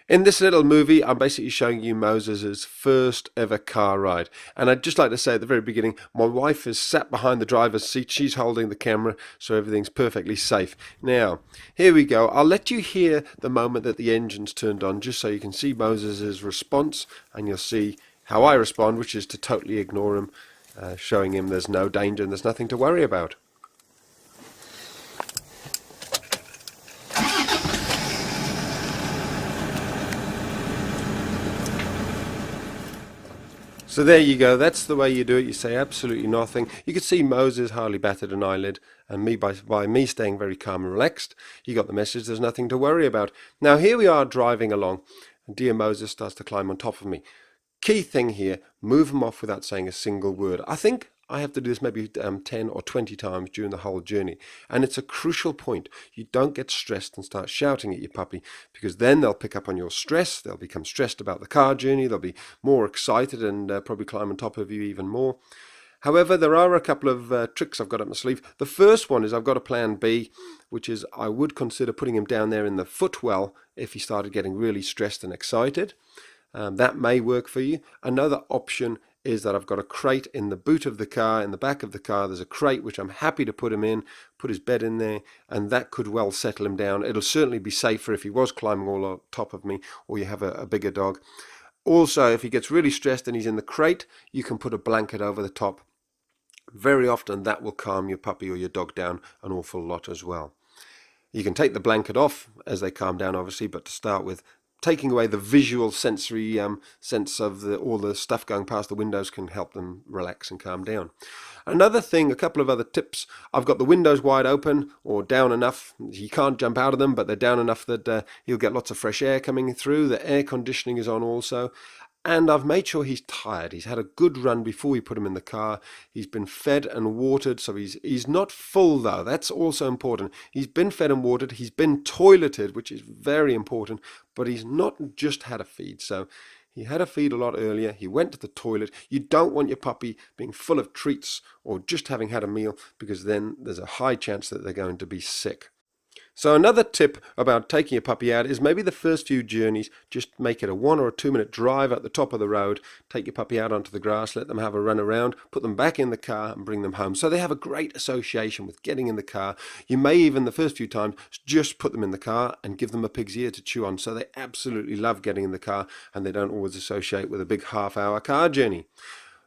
In this little movie, I'm basically showing you Moses's first ever car ride. And I'd just like to say at the very beginning, my wife is sat behind the driver's seat. She's holding the camera, so everything's perfectly safe. Now, here we go. I'll let you hear the moment that the engine's turned on, just so you can see Moses's response, and you'll see how I respond, which is to totally ignore him, showing him there's no danger and there's nothing to worry about. So there you go, that's the way you do it. You say absolutely nothing. You could see Moses hardly batted an eyelid, and me by me staying very calm and relaxed, you got the message there's nothing to worry about. Now here we are driving along, and dear Moses starts to climb on top of me. Key thing here, move him off without saying a single word. I think I have to do this maybe 10 or 20 times during the whole journey. And it's a crucial point. You don't get stressed and start shouting at your puppy, because then they'll pick up on your stress. They'll become stressed about the car journey. They'll be more excited and probably climb on top of you even more. However, there are a couple of tricks I've got up my sleeve. The first one is I've got a plan B, which is I would consider putting him down there in the footwell if he started getting really stressed and excited. That may work for you. Another option is that I've got a crate in the boot of the car, in the back of the car. There's a crate which I'm happy to put him in, put his bed in there, and that could well settle him down. It'll certainly be safer if he was climbing all on top of me, or you have a bigger dog. Also, if he gets really stressed and he's in the crate, you can put a blanket over the top. Very often that will calm your puppy or your dog down an awful lot as well. You can take the blanket off as they calm down, obviously, but to start with, taking away the visual sensory sense of all the stuff going past the windows can help them relax and calm down. Another thing, a couple of other tips. I've got the windows wide open or down enough. He can't jump out of them, but they're down enough that he'll get lots of fresh air coming through. The air conditioning is on also. And I've made sure he's tired. He's had a good run before we put him in the car. He's been fed and watered, so he's not full though. That's also important. He's been fed and watered. He's been toileted, which is very important, but he's not just had a feed. So he had a feed a lot earlier. He went to the toilet. You don't want your puppy being full of treats or just having had a meal, because then there's a high chance that they're going to be sick. So another tip about taking a puppy out is maybe the first few journeys, just make it a 1 or a 2 minute drive at the top of the road, take your puppy out onto the grass, let them have a run around, put them back in the car and bring them home. So they have a great association with getting in the car. You may even the first few times just put them in the car and give them a pig's ear to chew on. So they absolutely love getting in the car, and they don't always associate with a big half-hour car journey.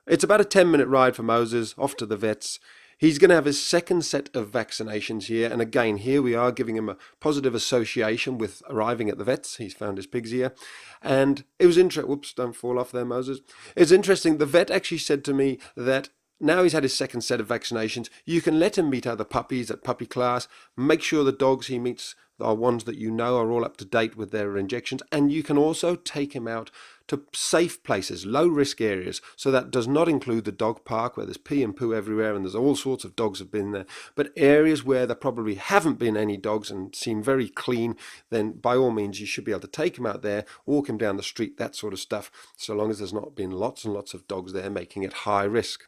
It's about a 10-minute ride for Moses off to the vets. He's going to have his second set of vaccinations here, and again here we are giving him a positive association with arriving at the vets. He's found his pig's ear, and it was interesting. Whoops, don't fall off there, Moses. It's interesting. The vet actually said to me that now he's had his second set of vaccinations, you can let him meet other puppies at puppy class. Make sure the dogs he meets are ones that you know are all up to date with their injections, and you can also take him out to safe places, low risk areas. So that does not include the dog park where there's pee and poo everywhere and there's all sorts of dogs have been there, but areas where there probably haven't been any dogs and seem very clean. Then by all means you should be able to take him out there, walk him down the street, that sort of stuff, so long as there's not been lots and lots of dogs there making it high risk.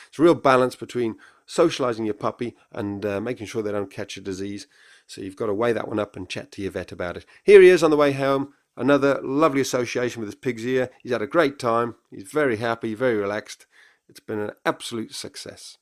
It's a real balance between socializing your puppy and making sure they don't catch a disease. So you've got to weigh that one up and chat to your vet about it. Here he is on the way home. Another lovely association with his pig's ear. He's had a great time. He's very happy, very relaxed. It's been an absolute success.